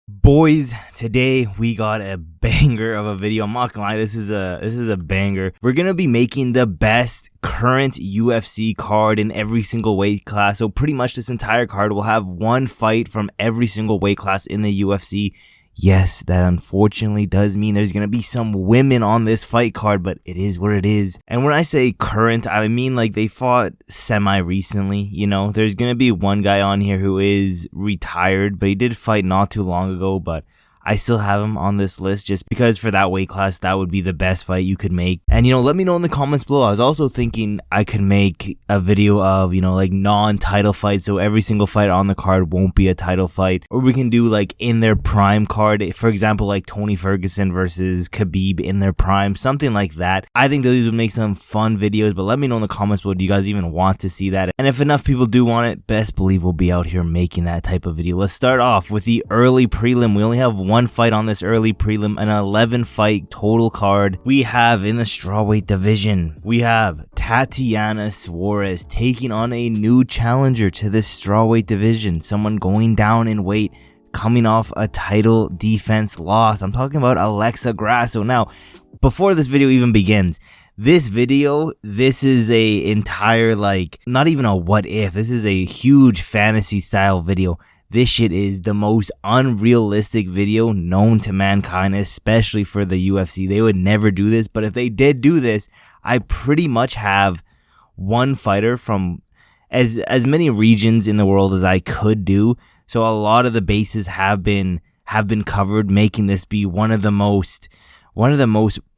Boys, today we got a banger of a video. I'm not gonna lie, this is a banger. We're gonna be making the best current UFC card in every single weight class. So pretty much this entire card will have one fight from every single weight class in the UFC. Yes, that unfortunately does mean there's going to be some women on this fight card, but it is what it is. And when I say current, I mean like they fought semi-recently, you know. There's going to be one guy on here who is retired, but he did fight not too long ago, but I still have him on this list just because for that weight class, that would be the best fight you could make. And, you know, let me know in the comments below. I was also thinking I could make a video of, you know, like non-title fights. So every single fight on the card won't be a title fight. Or we can do like in their prime card. For example, like Tony Ferguson versus Khabib in their prime. Something like that. I think those would make some fun videos. But let me know in the comments below. Do you guys even want to see that? And if enough people do want it, best believe we'll be out here making that type of video. Let's start off with the early prelim. We only have one fight on this early prelim, an 11 fight total card. We have in the strawweight division, we have Tatiana Suarez taking on a new challenger to this strawweight division, someone going down in weight, coming off a title defense loss. I'm talking about Alexa Grasso. Now, before this video even begins, this is a entire, like, not even a what if, this is a huge fantasy style video. This shit is the most unrealistic video known to mankind, especially for the UFC. They would never do this, but if they did do this, I pretty much have one fighter from as many regions in the world as I could do. So a lot of the bases have been covered, making this be one of the most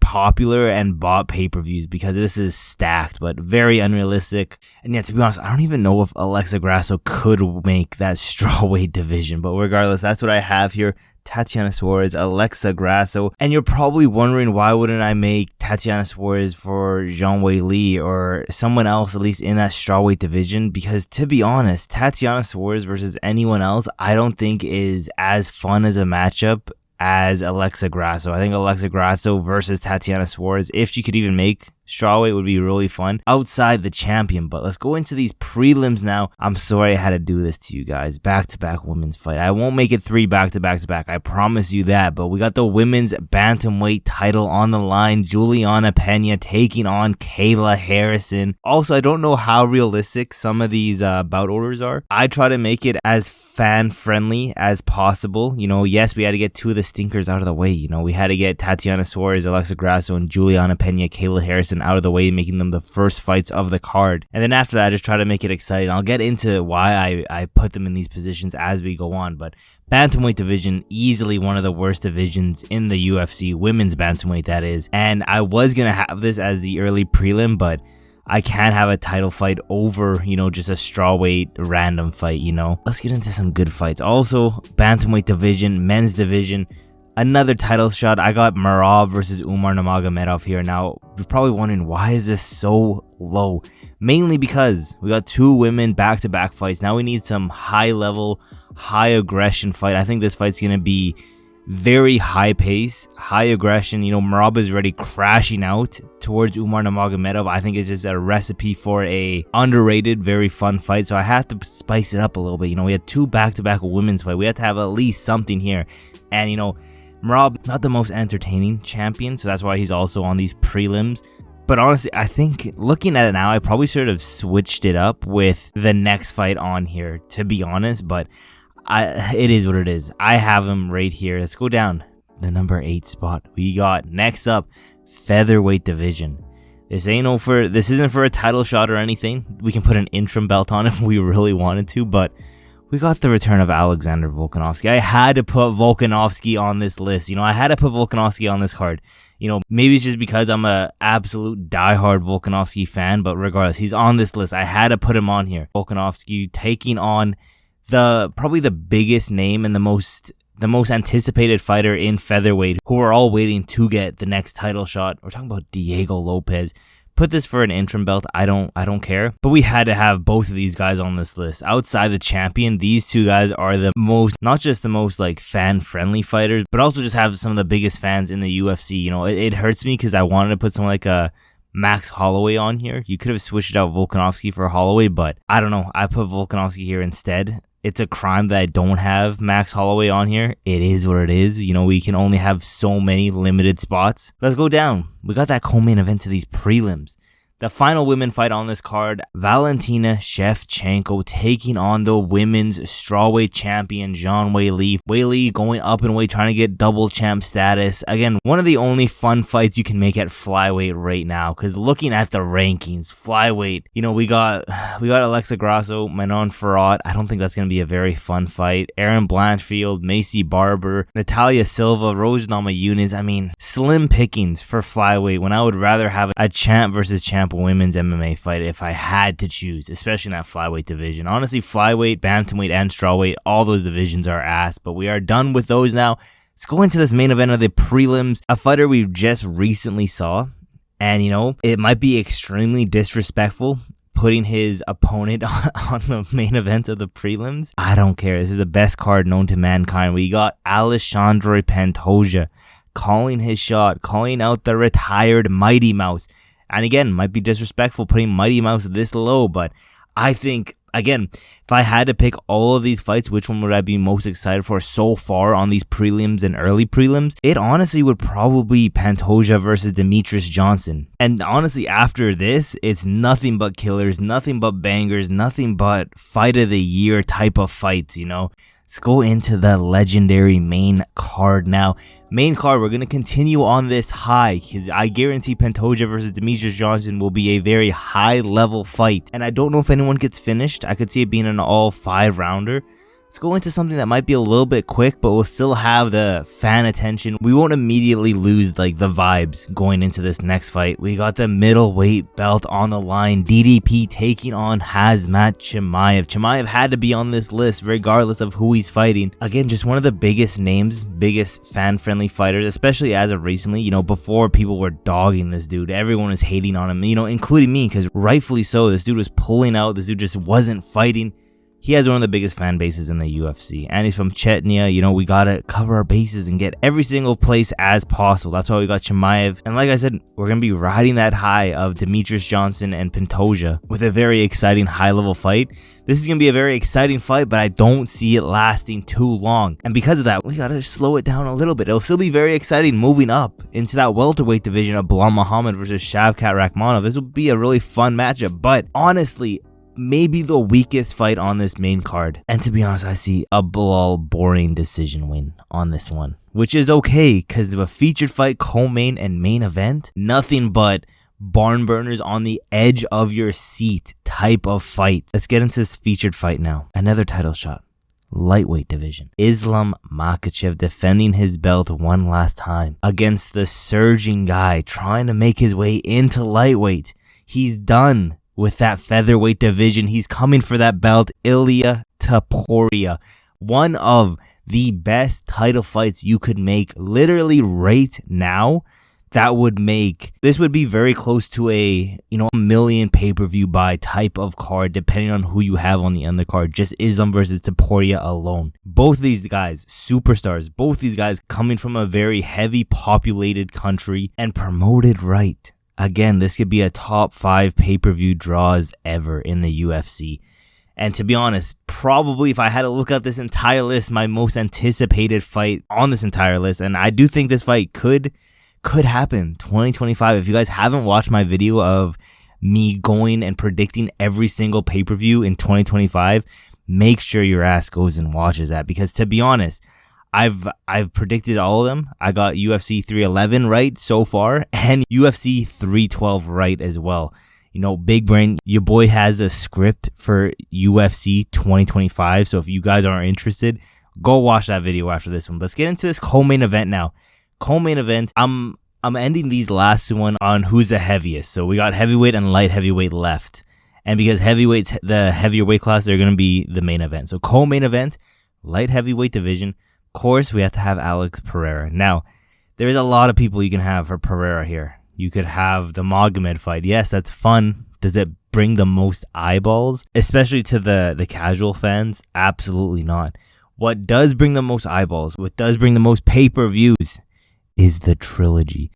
popular and bought pay-per-views because this is stacked but very unrealistic. And yeah, to be honest, I don't even know if Alexa Grasso could make that strawweight division, but regardless, that's what I have here. Tatiana Suarez, Alexa Grasso. And you're probably wondering, why wouldn't I make Tatiana Suarez for Zhang Weili or someone else, at least in that strawweight division? Because to be honest, Tatiana Suarez versus anyone else, I don't think is as fun as a matchup as Alexa Grasso. I think Alexa Grasso versus Tatiana Suarez, if she could even make strawweight, would be really fun outside the champion. But let's go into these prelims now. I'm sorry I had to do this to you guys. Back-to-back women's fight. I won't make it 3 back-to-back-to-back. I promise you that. But we got the women's bantamweight title on the line. Juliana Pena taking on Kayla Harrison. Also, I don't know how realistic some of these bout orders are. I try to make it as fan-friendly as possible. You know, yes, we had to get 2 of the stinkers out of the way. You know, we had to get Tatiana Suarez, Alexa Grasso, and Juliana Pena, Kayla Harrison out of the way, making them the first fights of the card. And then after that, I just try to make it exciting. I'll get into why I put them in these positions as we go on. But bantamweight division, easily one of the worst divisions in the UFC, women's bantamweight that is. And I was going to have this as the early prelim, but I can't have a title fight over, you know, just a strawweight random fight, you know. Let's get into some good fights. Also, bantamweight division, men's division, another title shot. I got Merab versus Umar Nurmagomedov here. Now, you're probably wondering, why is this so low? Mainly because we got 2 women back-to-back fights. Now we need some high-level, high-aggression fight. I think this fight's going to be very high pace, high aggression. You know, Merab is already crashing out towards Umar Nurmagomedov. I think it's just a recipe for a underrated, very fun fight. So I had to spice it up a little bit. You know, we had 2 back-to-back women's fight. We had to have at least something here. And, you know, Merab, not the most entertaining champion, so that's why he's also on these prelims. But honestly, I think looking at it now, I probably should have switched it up with the next fight on here, to be honest. But it is what it is. I have him right here. Let's go down the number 8 spot. We got next up featherweight division. This isn't for a title shot or anything. We can put an interim belt on if we really wanted to, but we got the return of Alexander Volkanovski. I had to put Volkanovski on this list. You know, I had to put Volkanovski on this card. You know, maybe it's just because I'm a absolute diehard Volkanovski fan, but regardless, he's on this list. I had to put him on here. Volkanovski taking on probably the biggest name and the most anticipated fighter in featherweight, who are all waiting to get the next title shot. We're talking about Diego Lopez. Put this for an interim belt, I don't care. But we had to have both of these guys on this list. Outside the champion, these 2 guys are the most, not just the most like fan-friendly fighters, but also just have some of the biggest fans in the UFC. You know, it hurts me because I wanted to put someone like a Max Holloway on here. You could have switched out Volkanovski for Holloway, but I don't know. I put Volkanovski here instead. it's a crime that I don't have Max Holloway on here. It is what it is. You know, we can only have so many limited spots. Let's go down. We got that co-main event to these prelims. The final women fight on this card, Valentina Shevchenko taking on the women's strawweight champion, Zhang Weili. Weili going up in weight, trying to get double champ status. Again, one of the only fun fights you can make at flyweight right now, because looking at the rankings, flyweight, you know, we got Alexa Grasso, Manon Farad. I don't think that's going to be a very fun fight. Erin Blanchfield, Macy Barber, Natalia Silva, Rose Namajunas. I mean, slim pickings for flyweight when I would rather have a champ versus champ women's MMA fight if I had to choose, especially in that flyweight division. Honestly, flyweight, bantamweight, and strawweight, all those divisions are ass, but we are done with those now. Let's go into this main event of the prelims, a fighter we just recently saw, and you know, it might be extremely disrespectful putting his opponent on the main event of the prelims. I don't care. This is the best card known to mankind. We got Alexandre Pantoja calling his shot, calling out the retired Mighty Mouse. And again, might be disrespectful putting Mighty Mouse this low, but I think, again, if I had to pick all of these fights, which one would I be most excited for so far on these prelims and early prelims? It honestly would probably be Pantoja versus Demetrius Johnson. And honestly, after this, it's nothing but killers, nothing but bangers, nothing but fight of the year type of fights, you know? Let's go into the legendary main card now. Main card, we're going to continue on this high because I guarantee Pantoja versus Demetrius Johnson will be a very high level fight. And I don't know if anyone gets finished. I could see it being an all 5-rounder. Let's go into something that might be a little bit quick, but will still have the fan attention. We won't immediately lose like the vibes going into this next fight. We got the middleweight belt on the line. DDP taking on Khamzat Chimaev. Chimaev had to be on this list regardless of who he's fighting. Again, just one of the biggest names, biggest fan-friendly fighters, especially as of recently. You know, before people were dogging this dude, everyone was hating on him, you know, including me, because rightfully so. This dude was pulling out. This dude just wasn't fighting. He has one of the biggest fan bases in the UFC, and he's from Chechnya. You know, we gotta cover our bases and get every single place as possible. That's why we got Chimaev. And like I said, we're gonna be riding that high of Demetrius Johnson and Pantoja with a very exciting high-level fight. This is gonna be a very exciting fight, but I don't see it lasting too long. And because of that, we gotta slow it down a little bit. It'll still be very exciting moving up into that welterweight division of Bilal Muhammad versus Shavkat Rakhmonov. This will be a really fun matchup, but honestly, maybe the weakest fight on this main card. And to be honest, I see a Bilal boring decision win on this one, which is okay because of a featured fight, co-main, and main event. Nothing but barn burners on the edge of your seat type of fight. Let's get into this featured fight now. Another title shot. Lightweight division. Islam Makhachev defending his belt one last time against the surging guy trying to make his way into lightweight. He's done with that featherweight division. He's coming for that belt, Ilia Topuria. One of the best title fights you could make literally right now. This would be very close to a, you know, a million pay-per-view buy type of card, depending on who you have on the undercard. Just Islam versus Topuria alone. Both these guys, superstars. Both these guys coming from a very heavy populated country and promoted right. Again, this could be a top 5 pay-per-view draws ever in the UFC. And to be honest, probably if I had to look at this entire list, my most anticipated fight on this entire list, and I do think this fight could happen 2025. If you guys haven't watched my video of me going and predicting every single pay-per-view in 2025, make sure your ass goes and watches that, because to be honest, I've predicted all of them. I got UFC 311 right so far and UFC 312 right as well. You know, big brain, your boy has a script for UFC 2025. So if you guys aren't interested, go watch that video after this one. But let's get into this co-main event now. Co-main event, I'm ending these last one on who's the heaviest. So we got heavyweight and light heavyweight left. And because heavyweight's the heavier weight class, they're going to be the main event. So co-main event, light heavyweight division. Course, we have to have Alex Pereira. Now, there's a lot of people you can have for Pereira here. You could have the Magomed fight. Yes, that's fun. Does it bring the most eyeballs, especially to the casual fans? Absolutely not. What does bring the most eyeballs, what does bring the most pay-per-views is the trilogy.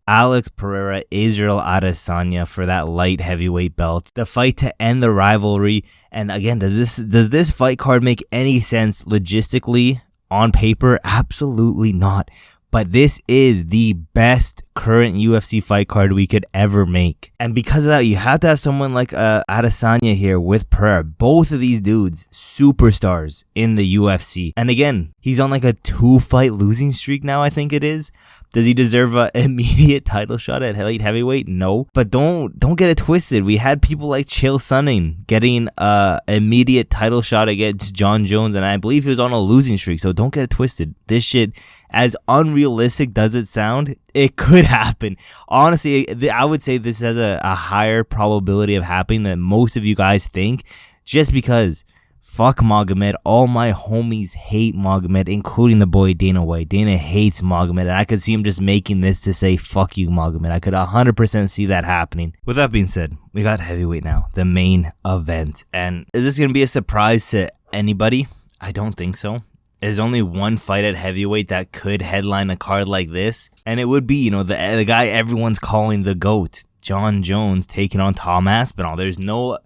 Alex Pereira, Israel Adesanya for that light heavyweight belt. The fight to end the rivalry. And again, does this fight card make any sense logistically on paper? Absolutely not. But this is the best current UFC fight card we could ever make. And because of that, you have to have someone like Adesanya here with Pereira. Both of these dudes, superstars in the UFC. And again, he's on like a 2-fight losing streak now, I think it is. Does he deserve an immediate title shot at light heavyweight? No. But don't get it twisted. We had people like Chael Sonnen getting an immediate title shot against John Jones, and I believe he was on a losing streak. So don't get it twisted. This shit, as unrealistic does it sound, it could happen. Honestly, I would say this has a higher probability of happening than most of you guys think, just because fuck Magomed. All my homies hate Magomed, including the boy Dana White. Dana hates Magomed, and I could see him just making this to say fuck you Magomed. I could 100% see that happening. With that being said, we got heavyweight now, the main event. And is this going to be a surprise to anybody? I don't think so. There's only one fight at heavyweight that could headline a card like this, and it would be, you know, the guy everyone's calling the GOAT, John Jones, taking on Tom Aspinall. There's no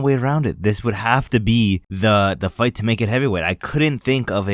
way around it. This would have to be the fight to make it heavyweight. I couldn't think of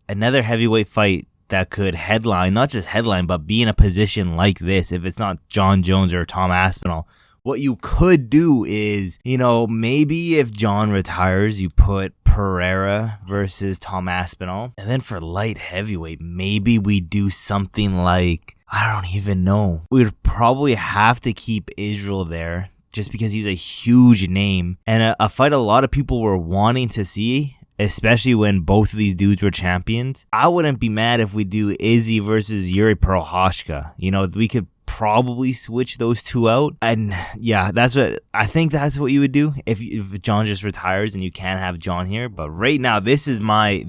another heavyweight fight that could headline, not just headline, but be in a position like this if it's not John Jones or Tom Aspinall. What you could do is, you know, maybe if John retires, you put Pereira versus Tom Aspinall. And then for light heavyweight, maybe we do something like, I don't even know. We'd probably have to keep Israel there just because he's a huge name. And a fight a lot of people were wanting to see, especially when both of these dudes were champions. I wouldn't be mad if we do Izzy versus Yuri Prochazka. You know, we could probably switch those two out, and yeah, that's what you would do if John just retires and you can't have John here. But right now, this is my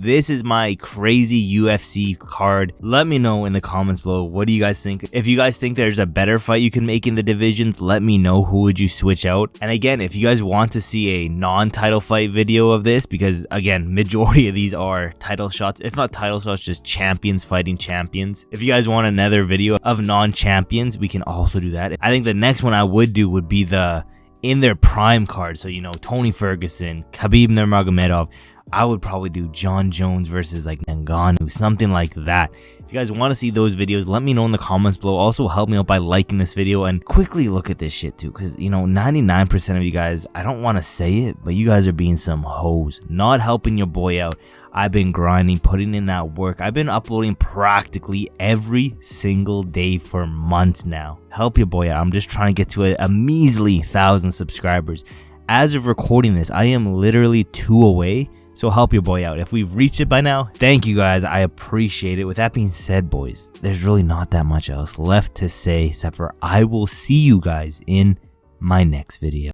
crazy UFC card. Let me know in the comments below, what do you guys think? If you guys think there's a better fight you can make in the divisions, let me know. Who would you switch out? And again, if you guys want to see a non-title fight video of this, because again, majority of these are title shots, if not title shots, just champions fighting champions. If you guys want another video of non-champions, we can also do that. I think the next one I would do would be the in their prime card. So, you know, Tony Ferguson, Khabib Nurmagomedov. I would probably do John Jones versus like Ngannou, something like that. If you guys want to see those videos, let me know in the comments below. Also help me out by liking this video and quickly look at this shit too, because you know 99% of you guys, I don't want to say it, but you guys are being some hoes, not helping your boy out. I've been grinding, putting in that work. I've been uploading practically every single day for months now. Help your boy out. I'm just trying to get to a measly 1,000 subscribers. As of recording this, I am literally 2 away. So help your boy out. If we've reached it by now, thank you guys. I appreciate it. With that being said, boys, there's really not that much else left to say except for I will see you guys in my next video.